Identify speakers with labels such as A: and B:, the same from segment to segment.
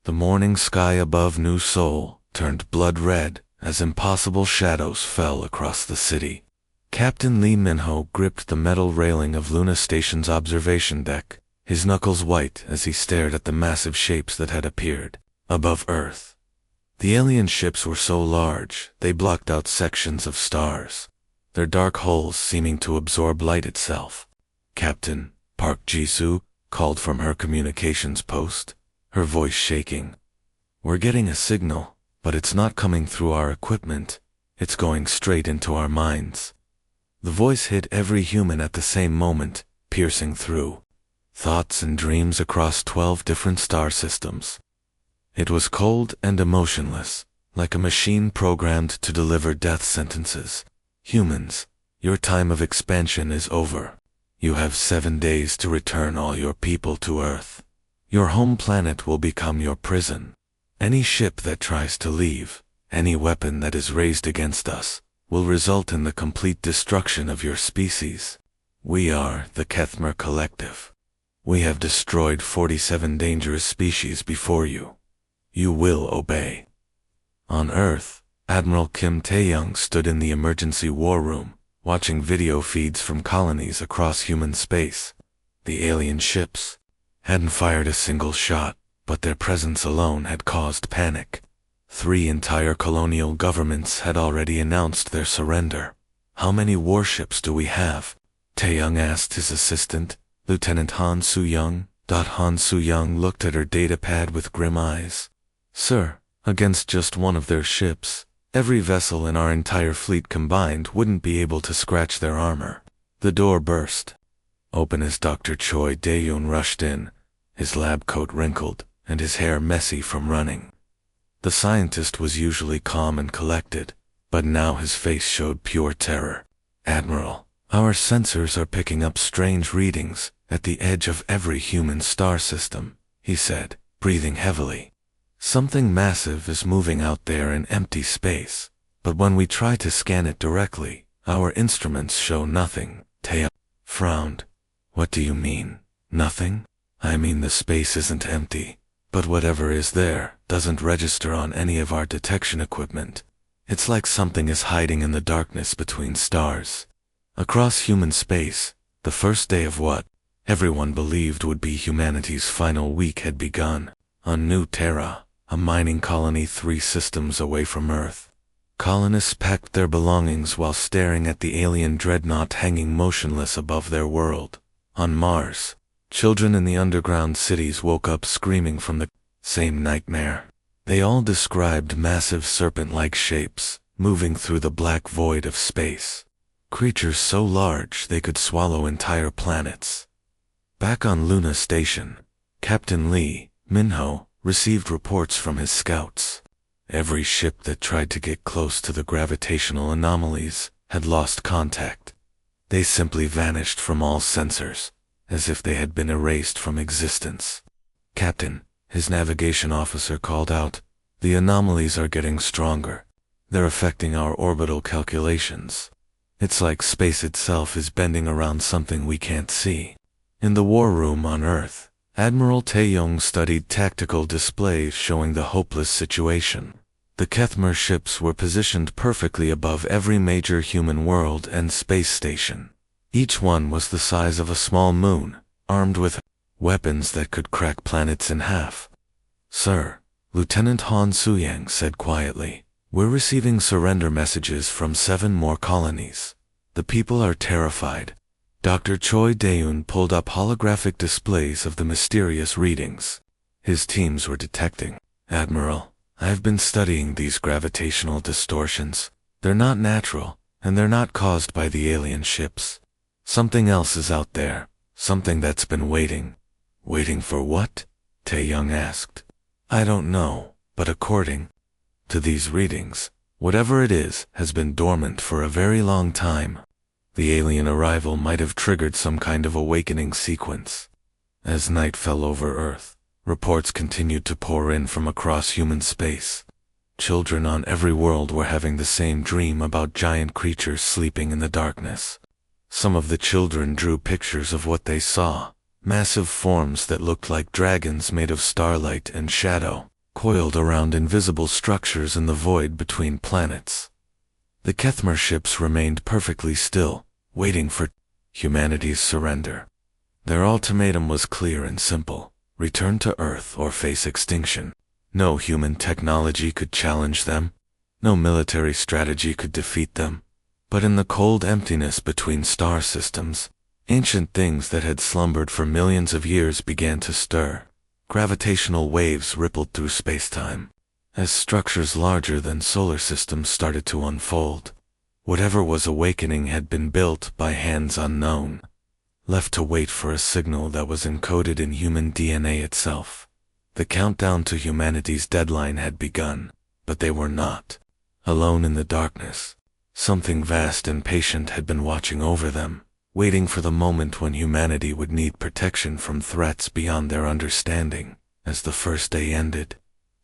A: The morning sky above New Seoul turned blood red as impossible shadows fell across the city. Captain Lee Min-ho gripped the metal railing of Luna Station's observation deck, his knuckles white as he stared at the massive shapes that had appeared above Earth. The alien ships were so large, they blocked out sections of stars, their dark holes seeming to absorb light itself. Captain Park Ji-soo called from her communications post, her voice shaking. "We're getting a signal, but it's not coming through our equipment. It's going straight into our minds." The voice hit every human at the same moment, piercing through thoughts and dreams across 12 different star systems. It was cold and emotionless, like a machine programmed to deliver death sentences. "Humans, your time of expansion is over. You have 7 days to return all your people to Earth. Your home planet will become your prison. Any ship that tries to leave, any weapon that is raised against us, will result in the complete destruction of your species. We are the Kethmer Collective. We have destroyed 47 dangerous species before you. You will obey." On Earth, Admiral Kim Tae-young stood in the emergency war room, watching video feeds from colonies across human space. The alien ships hadn't fired a single shot, but their presence alone had caused panic. 3 entire colonial governments had already announced their surrender. "How many warships do we have?" Tae-young asked his assistant, Lieutenant Han Soo-young. Han Soo-young looked at her datapad with grim eyes. "Sir, against just one of their ships, every vessel in our entire fleet combined wouldn't be able to scratch their armor." The door burst open as Dr. Choi Dae-yoon rushed in, his lab coat wrinkled and his hair messy from running. The scientist was usually calm and collected, but now his face showed pure terror. "Admiral, our sensors are picking up strange readings at the edge of every human star system," he said, breathing heavily. "Something massive is moving out there in empty space, but when we try to scan it directly, our instruments show nothing." Tae frowned. "What do you mean, nothing?" "I mean the space isn't empty, but whatever is there doesn't register on any of our detection equipment. It's like something is hiding in the darkness between stars." Across human space, the first day of what everyone believed would be humanity's final week had begun. On New Terra, a mining colony 3 systems away from Earth, colonists packed their belongings while staring at the alien dreadnought hanging motionless above their world. On Mars, children in the underground cities woke up screaming from the same nightmare. They all described massive serpent-like shapes moving through the black void of space, creatures so large they could swallow entire planets. Back on Luna Station, Captain Lee Min-ho received reports from his scouts. Every ship that tried to get close to the gravitational anomalies had lost contact. They simply vanished from all sensors, as if they had been erased from existence. "Captain," his navigation officer called out, "the anomalies are getting stronger. They're affecting our orbital calculations. It's like space itself is bending around something we can't see." In the war room on Earth, Admiral Tae-young studied tactical displays showing the hopeless situation. The Kethmer ships were positioned perfectly above every major human world and space station. Each one was the size of a small moon, armed with weapons that could crack planets in half. "Sir," Lieutenant Han Soo-young said quietly, "we're receiving surrender messages from 7 more colonies. The people are terrified." Dr. Choi Dae-yoon pulled up holographic displays of the mysterious readings his teams were detecting. "Admiral, I've been studying these gravitational distortions. They're not natural, and they're not caused by the alien ships. Something else is out there, something that's been waiting." "Waiting for what?" Tae-young asked. "I don't know, but according to these readings, whatever it is has been dormant for a very long time. The alien arrival might have triggered some kind of awakening sequence." As night fell over Earth, reports continued to pour in from across human space. Children on every world were having the same dream about giant creatures sleeping in the darkness. Some of the children drew pictures of what they saw, massive forms that looked like dragons made of starlight and shadow. coiled around invisible structures in the void between planets. The Kethmer ships remained perfectly still, waiting for humanity's surrender. Their ultimatum was clear and simple: return to Earth or face extinction. No human technology could challenge them. No military strategy could defeat them. But in the cold emptiness between star systems, ancient things that had slumbered for millions of years began to stir. Gravitational waves rippled through space-time, as structures larger than solar systems started to unfold. Whatever was awakening had been built by hands unknown, left to wait for a signal that was encoded in human DNA itself. The countdown to humanity's deadline had begun, but they were not alone in the darkness. Something vast and patient had been watching over them, waiting for the moment when humanity would need protection from threats beyond their understanding. As the first day ended,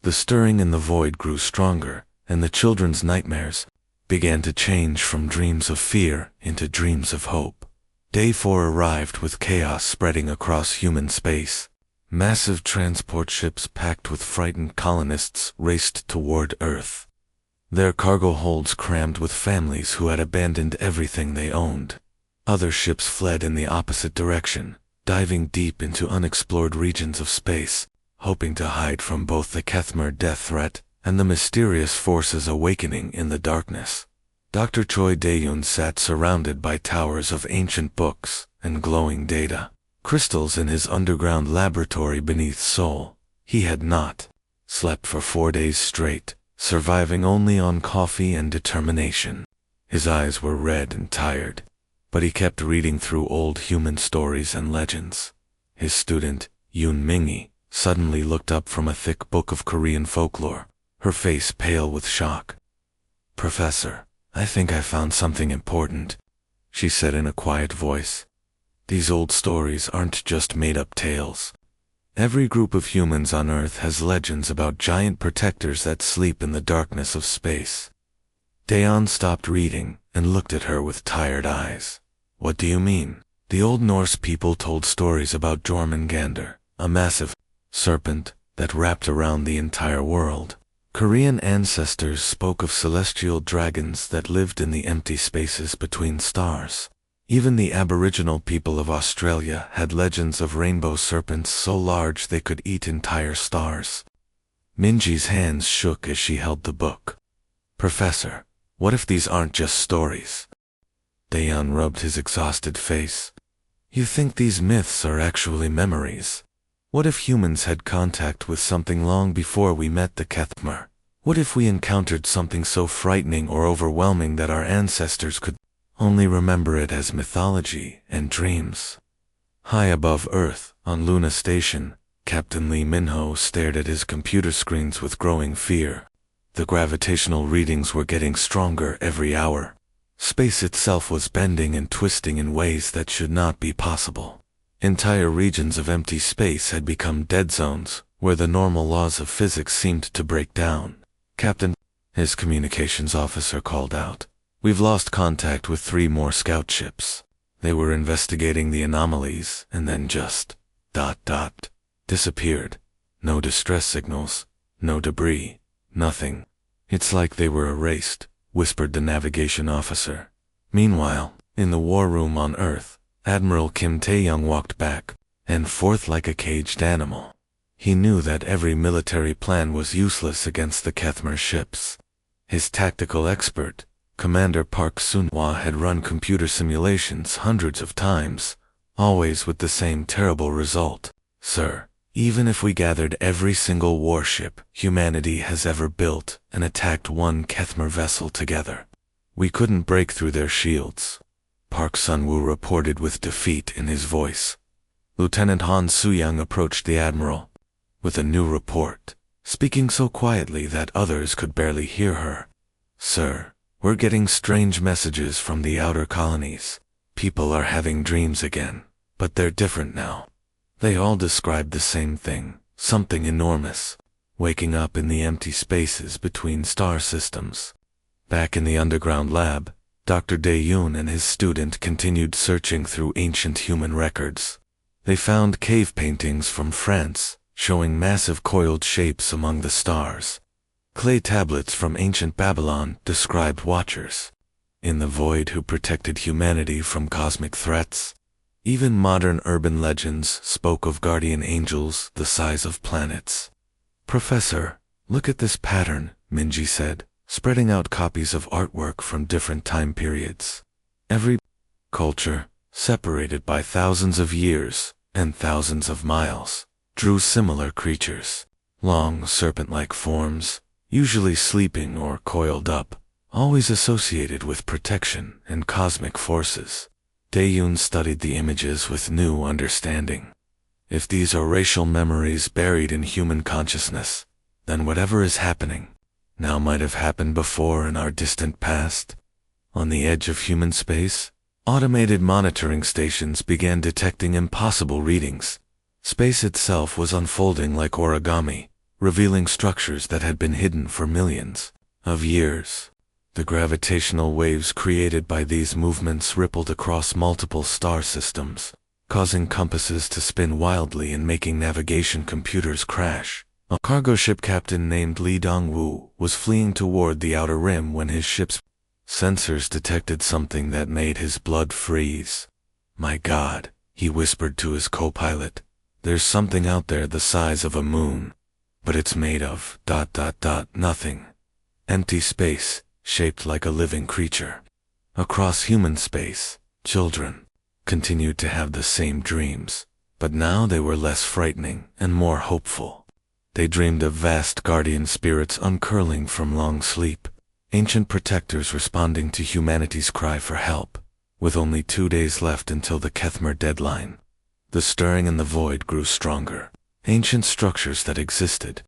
A: the stirring in the void grew stronger, and the children's nightmares began to change from dreams of fear into dreams of hope. Day 4 arrived with chaos spreading across human space. Massive transport ships packed with frightened colonists raced toward Earth, their cargo holds crammed with families who had abandoned everything they owned. Other ships fled in the opposite direction, diving deep into unexplored regions of space, hoping to hide from both the Kethmer death threat and the mysterious forces awakening in the darkness. Dr. Choi Dae-yoon sat surrounded by towers of ancient books and glowing data, crystals in his underground laboratory beneath Seoul. He had not slept for 4 days straight, surviving only on coffee and determination. His eyes were red and tired, but he kept reading through old human stories and legends. His student, Yoon Mingi, suddenly looked up from a thick book of Korean folklore, her face pale with shock. "Professor, I think I found something important," she said in a quiet voice. "These old stories aren't just made-up tales. Every group of humans on Earth has legends about giant protectors that sleep in the darkness of space." Daeon stopped reading and looked at her with tired eyes. "What do you mean?" "The Old Norse people told stories about Jormungandr, a massive serpent that wrapped around the entire world. Korean ancestors spoke of celestial dragons that lived in the empty spaces between stars. Even the Aboriginal people of Australia had legends of rainbow serpents so large they could eat entire stars." Minji's hands shook as she held the book. "Professor, what if these aren't just stories?" Daeon rubbed his exhausted face. "You think these myths are actually memories? What if humans had contact with something long before we met the Kethmer? What if we encountered something so frightening or overwhelming that our ancestors could only remember it as mythology and dreams?" High above Earth, on Luna Station, Captain Lee Min-ho stared at his computer screens with growing fear. The gravitational readings were getting stronger every hour. Space itself was bending and twisting in ways that should not be possible. Entire regions of empty space had become dead zones, where the normal laws of physics seemed to break down. "Captain," his communications officer called out, "we've lost contact with 3 more scout ships. They were investigating the anomalies and then just disappeared. No distress signals, no debris, nothing. It's like they were erased," whispered the navigation officer. Meanwhile, in the war room on Earth, Admiral Kim Tae-young walked back and forth like a caged animal. He knew that every military plan was useless against the Kethmer ships. His tactical expert, Commander Park Sun-hwa, had run computer simulations hundreds of times, always with the same terrible result. "Sir, even if we gathered every single warship humanity has ever built and attacked one Kethmer vessel together, we couldn't break through their shields," Park Sun-woo reported with defeat in his voice. Lieutenant Han Soo-young approached the admiral with a new report, speaking so quietly that others could barely hear her. "Sir, we're getting strange messages from the outer colonies. People are having dreams again, but they're different now. They all describe the same thing, something enormous, waking up in the empty spaces between star systems." Back in the underground lab, Dr. Dae-yoon and his student continued searching through ancient human records. They found cave paintings from France, showing massive coiled shapes among the stars. Clay tablets from ancient Babylon described watchers in the void who protected humanity from cosmic threats. Even modern urban legends spoke of guardian angels the size of planets. "Professor, look at this pattern," Minji said, spreading out copies of artwork from different time periods. Every culture, separated by thousands of years and thousands of miles, drew similar creatures. Long, serpent-like forms, usually sleeping or coiled up, always associated with protection and cosmic forces. Daeyun studied the images with new understanding. If these are racial memories buried in human consciousness, then whatever is happening now might have happened before in our distant past. On the edge of human space, automated monitoring stations began detecting impossible readings. Space itself was unfolding like origami, revealing structures that had been hidden for millions of years. The gravitational waves created by these movements rippled across multiple star systems, causing compasses to spin wildly and making navigation computers crash. A cargo ship captain named Lee Dong-woo was fleeing toward the outer rim when his ship's sensors detected something that made his blood freeze. "My God," he whispered to his co-pilot, "there's something out there the size of a moon. But it's made of ... nothing. Empty space, shaped like a living creature." Across human space, children continued to have the same dreams, but now they were less frightening and more hopeful. They dreamed of vast guardian spirits uncurling from long sleep, ancient protectors responding to humanity's cry for help. With only 2 days left until the Kethmer deadline, the stirring in the void grew stronger. Ancient structures that existed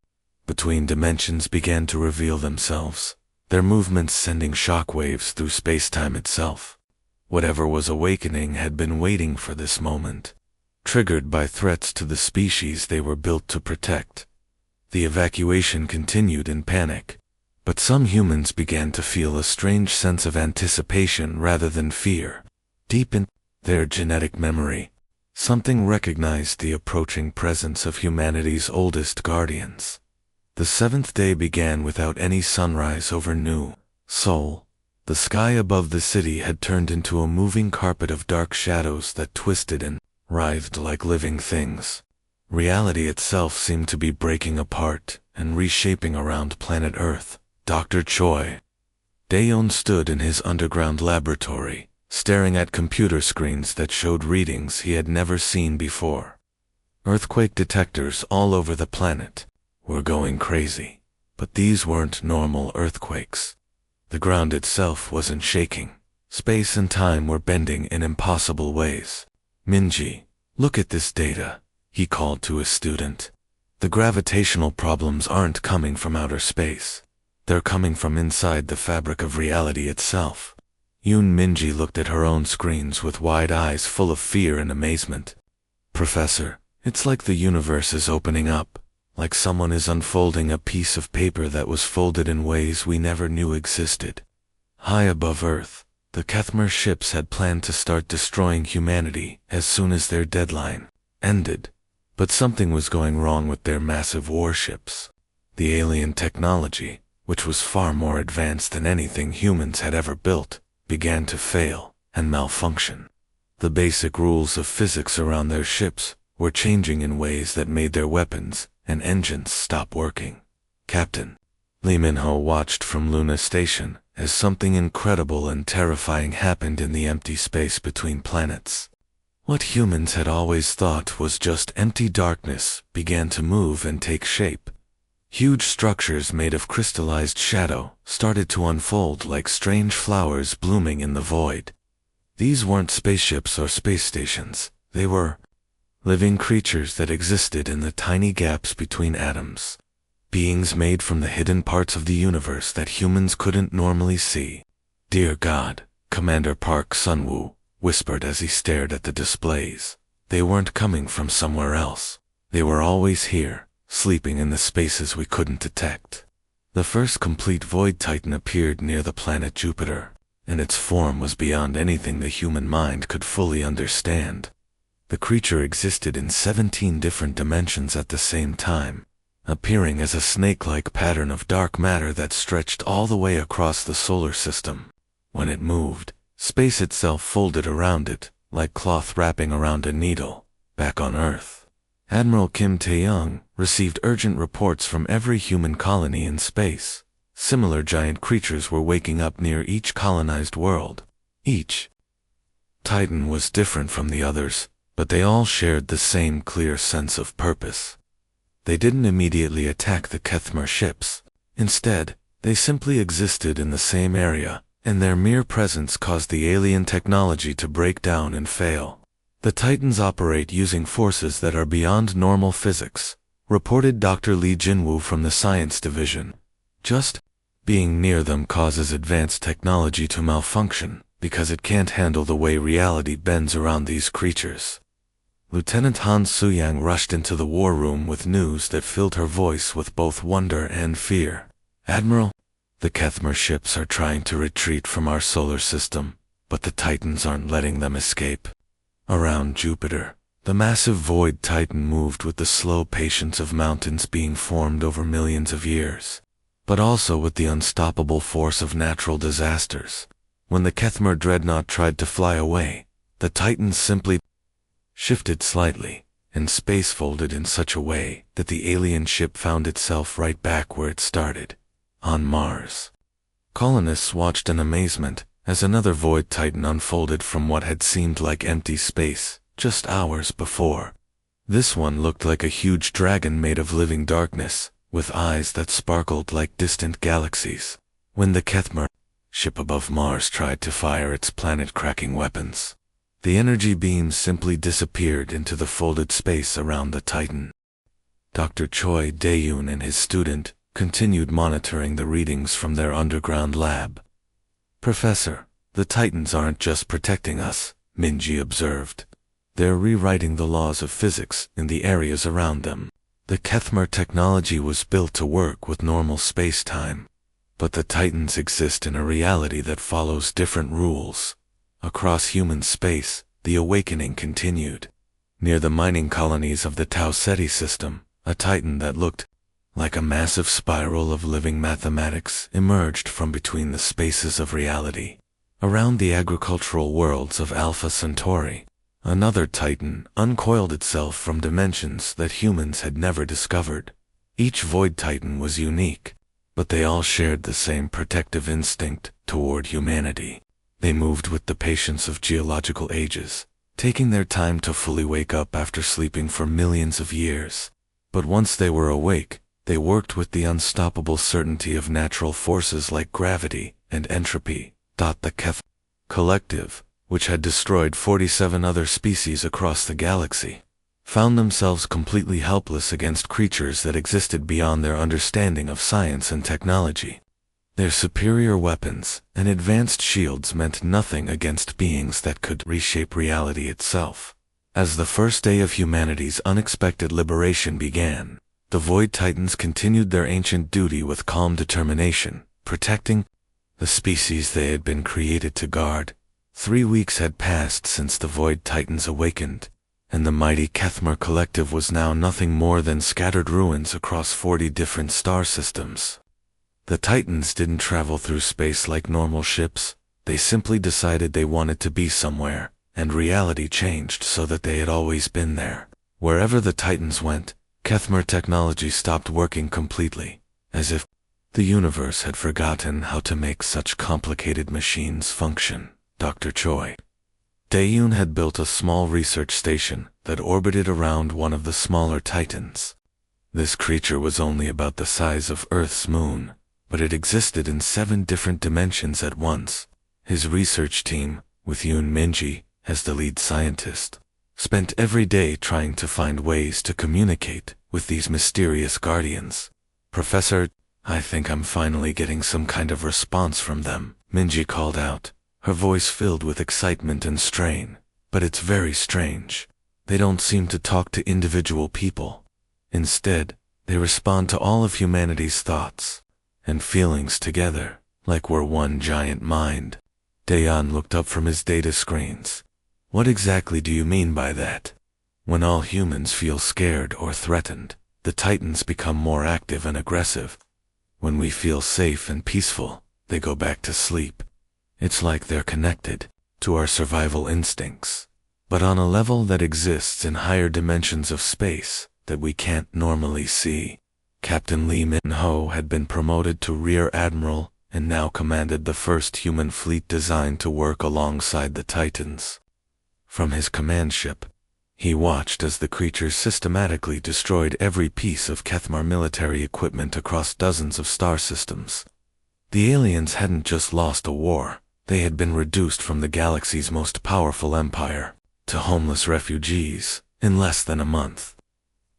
A: between dimensions began to reveal themselves, their movements sending shock waves through space-time itself. Whatever was awakening had been waiting for this moment, triggered by threats to the species they were built to protect. The evacuation continued in panic, but some humans began to feel a strange sense of anticipation rather than fear. Deep in their genetic memory, something recognized the approaching presence of humanity's oldest guardians. The 7th day began without any sunrise over New Seoul. The sky above the city had turned into a moving carpet of dark shadows that twisted and writhed like living things. Reality itself seemed to be breaking apart and reshaping around planet Earth. Dr. Choi Daeon stood in his underground laboratory, staring at computer screens that showed readings he had never seen before. Earthquake detectors all over the planet were going crazy, but these weren't normal earthquakes. The ground itself wasn't shaking. Space and time were bending in impossible ways. "Minji, look at this data," he called to his student. "The gravitational problems aren't coming from outer space. They're coming from inside the fabric of reality itself." Yoon Minji looked at her own screens with wide eyes full of fear and amazement. "Professor, it's like the universe is opening up, like someone is unfolding a piece of paper that was folded in ways we never knew existed." High above Earth, the Kethmer ships had planned to start destroying humanity as soon as their deadline ended, but something was going wrong with their massive warships. The alien technology, which was far more advanced than anything humans had ever built, began to fail and malfunction. The basic rules of physics around their ships were changing in ways that made their weapons and engines stop working. Captain Lee Min-ho watched from Luna Station as something incredible and terrifying happened in the empty space between planets. What humans had always thought was just empty darkness began to move and take shape. Huge structures made of crystallized shadow started to unfold like strange flowers blooming in the void. These weren't spaceships or space stations. They were living creatures that existed in the tiny gaps between atoms. Beings made from the hidden parts of the universe that humans couldn't normally see. "Dear God," Commander Park Sun-woo whispered as he stared at the displays. They weren't coming from somewhere else. They were always here, sleeping in the spaces we couldn't detect. The first complete void titan appeared near the planet Jupiter, and its form was beyond anything the human mind could fully understand. The creature existed in 17 different dimensions at the same time, appearing as a snake-like pattern of dark matter that stretched all the way across the solar system. When it moved, space itself folded around it, like cloth wrapping around a needle. Back on Earth, Admiral Kim Tae-young received urgent reports from every human colony in space. Similar giant creatures were waking up near each colonized world. Each Titan was different from the others, but they all shared the same clear sense of purpose. They didn't immediately attack the Kethmer ships. Instead, they simply existed in the same area, and their mere presence caused the alien technology to break down and fail. The Titans operate using forces that are beyond normal physics, reported Dr. Lee Jinwoo from the Science Division. Just being near them causes advanced technology to malfunction, because it can't handle the way reality bends around these creatures. Lieutenant Han Suyang rushed into the war room with news that filled her voice with both wonder and fear. Admiral, the Kethmer ships are trying to retreat from our solar system, but the Titans aren't letting them escape. Around Jupiter, the massive void Titan moved with the slow patience of mountains being formed over millions of years, but also with the unstoppable force of natural disasters. When the Kethmer dreadnought tried to fly away, the Titans simply shifted slightly, and space folded in such a way that the alien ship found itself right back where it started, on Mars. Colonists watched in amazement as another void Titan unfolded from what had seemed like empty space just hours before. This one looked like a huge dragon made of living darkness, with eyes that sparkled like distant galaxies. When the Kethmer ship above Mars tried to fire its planet-cracking weapons, the energy beams simply disappeared into the folded space around the Titan. Dr. Choi Dae-yoon and his student continued monitoring the readings from their underground lab. Professor, the Titans aren't just protecting us, Minji observed. They're rewriting the laws of physics in the areas around them. The Kethmer technology was built to work with normal space-time, but the Titans exist in a reality that follows different rules. Across human space, the awakening continued. Near the mining colonies of the Tau Ceti system, a Titan that looked like a massive spiral of living mathematics emerged from between the spaces of reality. Around the agricultural worlds of Alpha Centauri, another Titan uncoiled itself from dimensions that humans had never discovered. Each Void Titan was unique, but they all shared the same protective instinct toward humanity. They moved with the patience of geological ages, taking their time to fully wake up after sleeping for millions of years. But once they were awake, they worked with the unstoppable certainty of natural forces like gravity and entropy. The Keth Collective, which had destroyed 47 other species across the galaxy, found themselves completely helpless against creatures that existed beyond their understanding of science and technology. Their superior weapons and advanced shields meant nothing against beings that could reshape reality itself. As the first day of humanity's unexpected liberation began, the Void Titans continued their ancient duty with calm determination, protecting the species they had been created to guard. 3 weeks had passed since the Void Titans awakened, and the mighty Kethmer Collective was now nothing more than scattered ruins across 40 different star systems. The Titans didn't travel through space like normal ships. They simply decided they wanted to be somewhere, and reality changed so that they had always been there. Wherever the Titans went, Kethmer technology stopped working completely, as if the universe had forgotten how to make such complicated machines function. Dr. Choi Dae-yoon had built a small research station that orbited around one of the smaller Titans. This creature was only about the size of Earth's moon, but it existed in 7 different dimensions at once. His research team, with Yoon Minji as the lead scientist, spent every day trying to find ways to communicate with these mysterious guardians. Professor, I think I'm finally getting some kind of response from them, Minji called out, her voice filled with excitement and strain. But it's very strange. They don't seem to talk to individual people. Instead, they respond to all of humanity's thoughts and feelings together, like we're one giant mind. Daeon looked up from his data screens. What exactly do you mean by that? When all humans feel scared or threatened, the Titans become more active and aggressive. When we feel safe and peaceful, they go back to sleep. It's like they're connected to our survival instincts, but on a level that exists in higher dimensions of space that we can't normally see. Captain Lee Min-ho had been promoted to Rear Admiral and now commanded the first human fleet designed to work alongside the Titans. From his command ship, he watched as the creatures systematically destroyed every piece of Kethmar military equipment across dozens of star systems. The aliens hadn't just lost a war, they had been reduced from the galaxy's most powerful empire to homeless refugees in less than a month.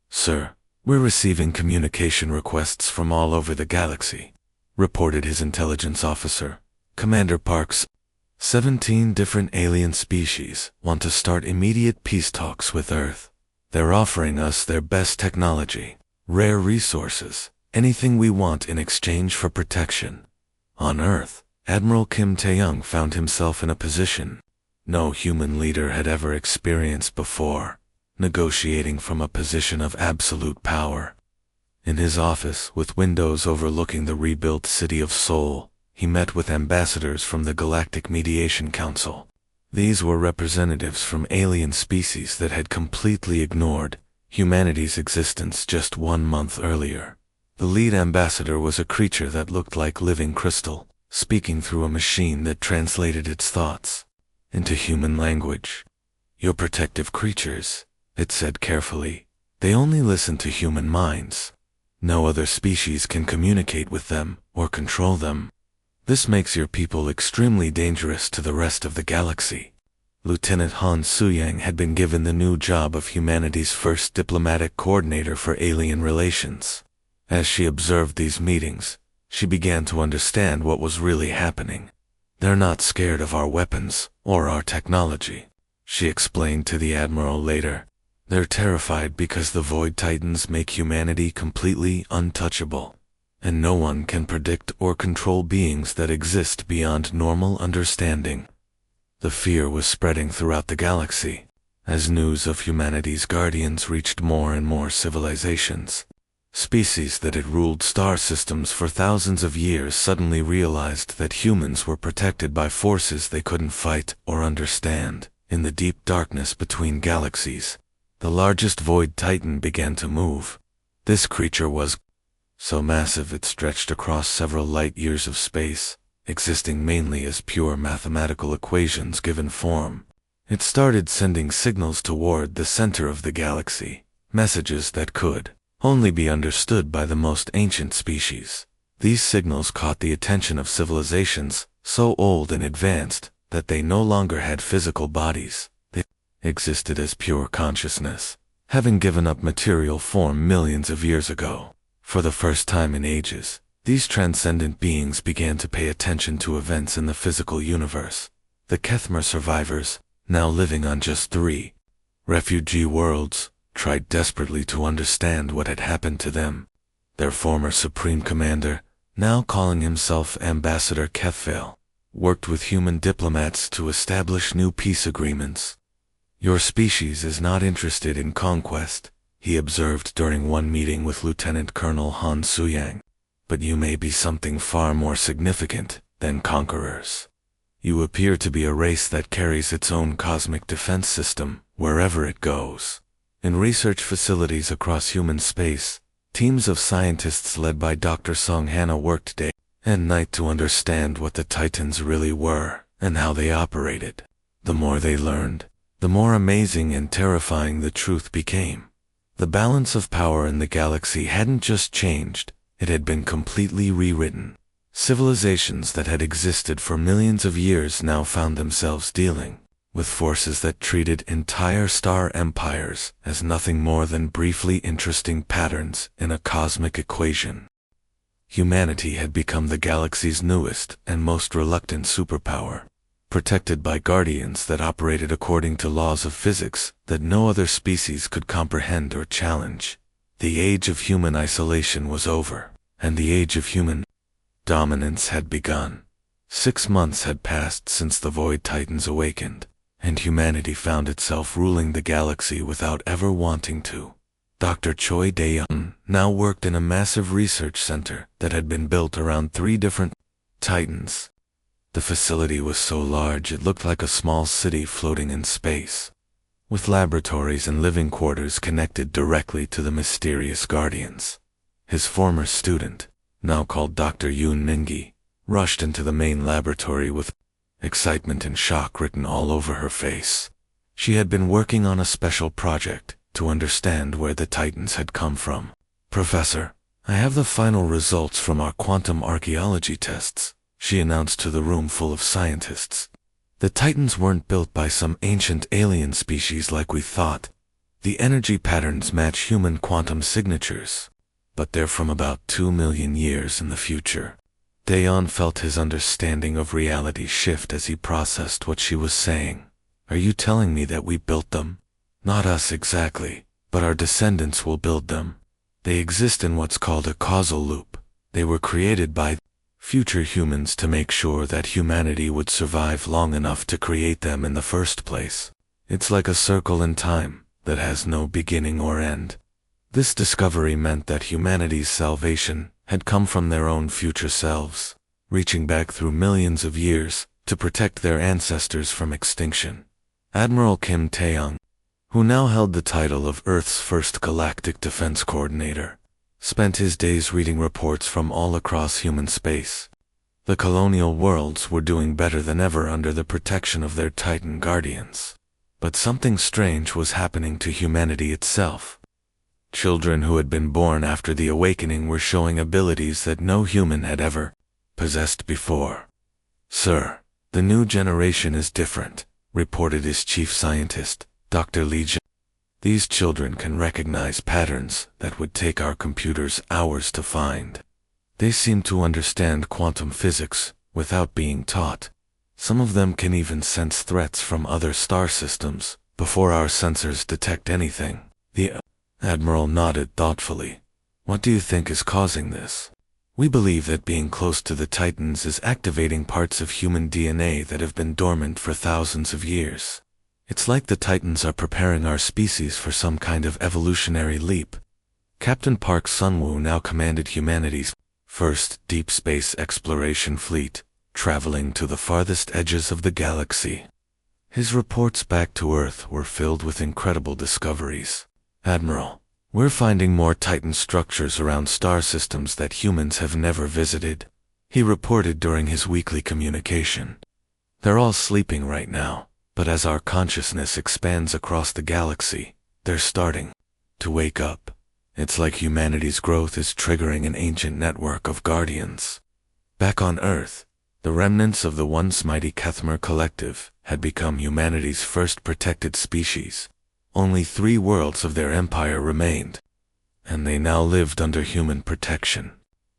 A: "Sir, we're receiving communication requests from all over the galaxy," reported his intelligence officer, Commander Parks. 17 different alien species want to start immediate peace talks with Earth. They're offering us their best technology, rare resources, anything we want in exchange for protection. On Earth, Admiral Kim Tae-young found himself in a position no human leader had ever experienced before, negotiating from a position of absolute power. In his office, with windows overlooking the rebuilt city of Seoul, he met with ambassadors from the Galactic Mediation Council. These were representatives from alien species that had completely ignored humanity's existence just 1 month earlier. The lead ambassador was a creature that looked like living crystal, speaking through a machine that translated its thoughts into human language. "Your protective creatures," it said carefully. "They only listen to human minds. No other species can communicate with them or control them. This makes your people extremely dangerous to the rest of the galaxy." Lieutenant Han Suyang had been given the new job of humanity's first diplomatic coordinator for alien relations. As she observed these meetings, she began to understand what was really happening. "They're not scared of our weapons or our technology," she explained to the Admiral later. "They're terrified because the Void Titans make humanity completely untouchable, and no one can predict or control beings that exist beyond normal understanding." The fear was spreading throughout the galaxy as news of humanity's guardians reached more and more civilizations. Species that had ruled star systems for thousands of years suddenly realized that humans were protected by forces they couldn't fight or understand. In the deep darkness between galaxies, the largest Void Titan began to move. This creature was so massive it stretched across several light years of space, existing mainly as pure mathematical equations given form. It started sending signals toward the center of the galaxy, messages that could only be understood by the most ancient species. These signals caught the attention of civilizations so old and advanced that they no longer had physical bodies. They existed as pure consciousness, having given up material form millions of years ago. For the first time in ages, these transcendent beings began to pay attention to events in the physical universe. The Kethmar survivors, now living on just 3 refugee worlds, tried desperately to understand what had happened to them. Their former supreme commander, now calling himself Ambassador Kethvale, worked with human diplomats to establish new peace agreements. "Your species is not interested in conquest," he observed during one meeting with Lieutenant Colonel Han Suyang. "But you may be something far more significant than conquerors. You appear to be a race that carries its own cosmic defense system wherever it goes." In research facilities across human space, teams of scientists led by Dr. Song Hana worked day and night to understand what the Titans really were and how they operated. The more they learned, the more amazing and terrifying the truth became. The balance of power in the galaxy hadn't just changed, it had been completely rewritten. Civilizations that had existed for millions of years now found themselves dealing with forces that treated entire star empires as nothing more than briefly interesting patterns in a cosmic equation. Humanity had become the galaxy's newest and most reluctant superpower, protected by guardians that operated according to laws of physics that no other species could comprehend or challenge. The age of human isolation was over, and the age of human dominance had begun. 6 months had passed since the Void Titans awakened, and humanity found itself ruling the galaxy without ever wanting to. Dr. Choi Dae-young now worked in a massive research center that had been built around 3 different Titans. The facility was so large it looked like a small city floating in space, with laboratories and living quarters connected directly to the mysterious guardians. His former student, now called Dr. Yoon Mingi, rushed into the main laboratory with excitement and shock written all over her face. She had been working on a special project to understand where the Titans had come from. "Professor, I have the final results from our quantum archaeology tests," she announced to the room full of scientists. "The Titans weren't built by some ancient alien species like we thought. The energy patterns match human quantum signatures, but they're from about 2 million years in the future." Daeon felt his understanding of reality shift as he processed what she was saying. "Are you telling me that we built them? Not us exactly, but our descendants will build them. They exist in what's called a causal loop. They were created by future humans to make sure that humanity would survive long enough to create them in the first place. It's like a circle in time that has no beginning or end." This discovery meant that humanity's salvation had come from their own future selves, reaching back through millions of years to protect their ancestors from extinction. Admiral Kim Tae-young, who now held the title of Earth's first Galactic Defense Coordinator, spent his days reading reports from all across human space. The colonial worlds were doing better than ever under the protection of their Titan guardians. But something strange was happening to humanity itself. Children who had been born after the awakening were showing abilities that no human had ever possessed before. "Sir, the new generation is different," reported his chief scientist, Dr. Lee Jin. "These children can recognize patterns that would take our computers hours to find. They seem to understand quantum physics without being taught. Some of them can even sense threats from other star systems before our sensors detect anything." The Admiral nodded thoughtfully. "What do you think is causing this?" "We believe that being close to the Titans is activating parts of human DNA that have been dormant for thousands of years. It's like the Titans are preparing our species for some kind of evolutionary leap." Captain Park Sun-woo now commanded humanity's first deep space exploration fleet, traveling to the farthest edges of the galaxy. His reports back to Earth were filled with incredible discoveries. "Admiral, we're finding more Titan structures around star systems that humans have never visited," he reported during his weekly communication. "They're all sleeping right now, but as our consciousness expands across the galaxy, they're starting to wake up. It's like humanity's growth is triggering an ancient network of guardians." Back on Earth, the remnants of the once mighty Kethmer Collective had become humanity's first protected species. Only 3 worlds of their empire remained, and they now lived under human protection.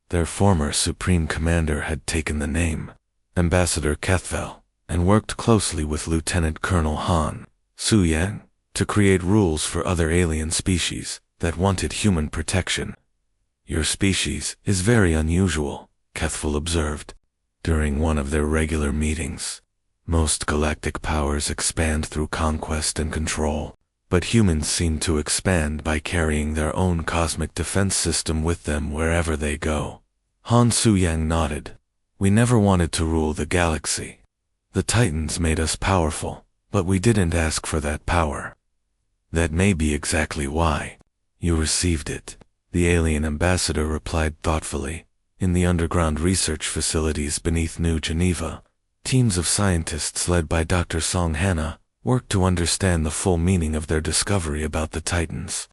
A: Their former supreme commander had taken the name Ambassador Kethvel, and worked closely with Lieutenant Colonel Han Soo-yang to create rules for other alien species that wanted human protection. "Your species is very unusual," Kethvel observed during one of their regular meetings. "Most galactic powers expand through conquest and control, but humans seem to expand by carrying their own cosmic defense system with them wherever they go." Han Soo-yang nodded. "We never wanted to rule the galaxy. The Titans made us powerful, but we didn't ask for that power. That may be exactly why you received it," the alien ambassador replied thoughtfully. In the underground research facilities beneath New Geneva, teams of scientists led by Dr. Song Hana worked to understand the full meaning of their discovery about the Titans.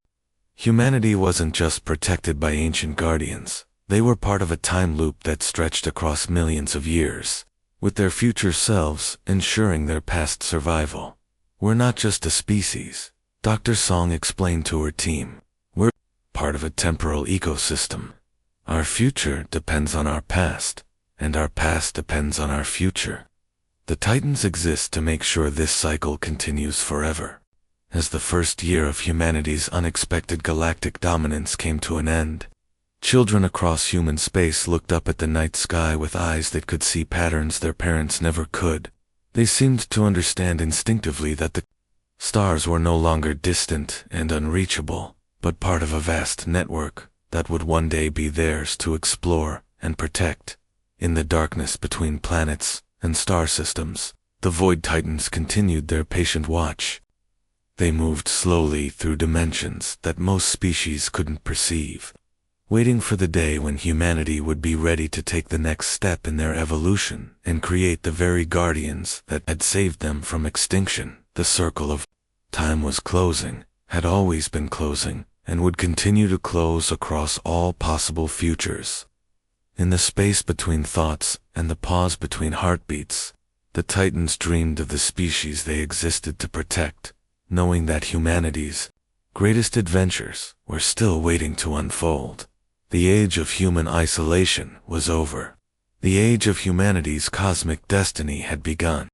A: Humanity wasn't just protected by ancient guardians. They were part of a time loop that stretched across millions of years, with their future selves ensuring their past survival. "We're not just a species," Dr. Song explained to her team. "We're part of a temporal ecosystem. Our future depends on our past, and our past depends on our future. The Titans exist to make sure this cycle continues forever." As the first year of humanity's unexpected galactic dominance came to an end, children across human space looked up at the night sky with eyes that could see patterns their parents never could. They seemed to understand instinctively that the stars were no longer distant and unreachable, but part of a vast network that would one day be theirs to explore and protect. In the darkness between planets and star systems, the Void Titans continued their patient watch. They moved slowly through dimensions that most species couldn't perceive, waiting for the day when humanity would be ready to take the next step in their evolution and create the very guardians that had saved them from extinction. The circle of time was closing, had always been closing, and would continue to close across all possible futures. In the space between thoughts and the pause between heartbeats, the Titans dreamed of the species they existed to protect, knowing that humanity's greatest adventures were still waiting to unfold. The age of human isolation was over. The age of humanity's cosmic destiny had begun.